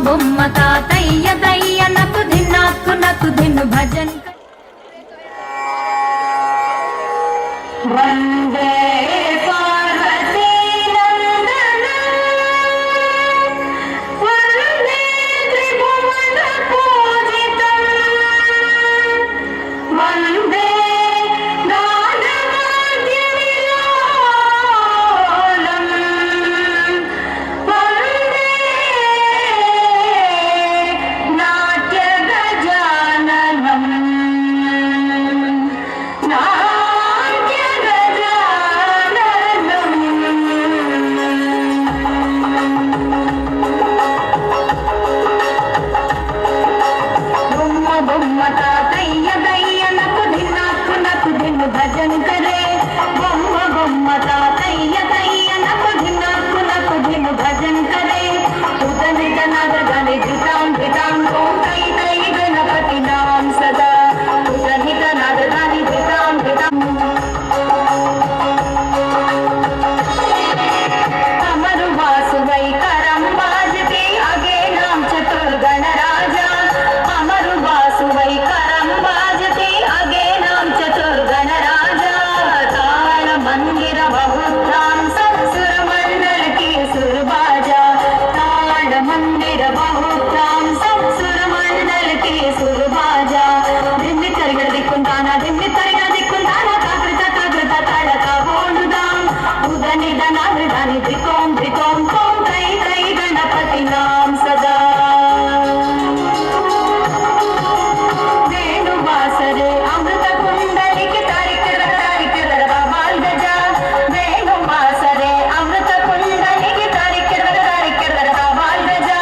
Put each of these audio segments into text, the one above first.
బొమ్మ తాతయ్య దయ్య నకు ధిన్ను భజన్ వందే పార్వతీ నందనం వందే త్రిభువన పూజితం వందే గానవాద్య విలోలం వందే నాట్య గజాననం నాట్య గజాననం బొమ్మ తాతయ్య దయ్య నకు ధిన్ను భజన్ కరే బొమ్మ తాతయ్య దయ్య నకు ధిన్ను భజన్ కరే ఉదనిత నగని ధితాం ఓం తై తై గణపతి నాం సదా ఉదనిత నగని ధితాం अमरु वासुवै करं बाजते अगे नाम चतुर्गण राजा अमरु वासुवै करं बाजते अगे नाम चतुर्गण राजा ताल मंदिर बहुत्राम सत्सुर मंडल की सुरबाजा ताल मंदिर बहुत्राम सत्सुर मंडल की सुरबाजा दिम्मि तरिगड़ दिक्कुंदाना काकृत ताड़क बोंडुदाम उदनिद नादृदानि धितों तों तै तै गणपति नाम सदा वेणुवासरे अमृत कुंडलिके तारिकर बाबाल गजा वेणुवासरे अमृत कुंडलिके तारिकर बाबाल गजा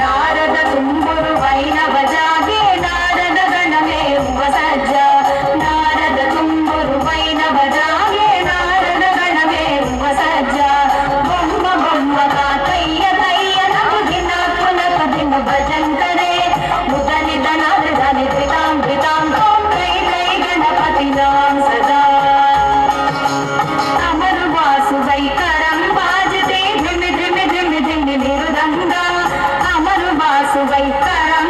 नारद तुम्बुरु वैनव जागे नारद गणमे उपसज्ज नारद तुम्बुरु वैनव जागे नारद गणमे उपसज्ज बొమ్మ తాతయ్య దయ్య నకు ధిన్ను భజన్ కరే ముదనిద నాదృదాని ధితాం ఓం తై తై గణపతి నాం సదా అమరు వాసువై కరం బాజతే ధిమి నిరుదంగా అమరు వాసువై కరం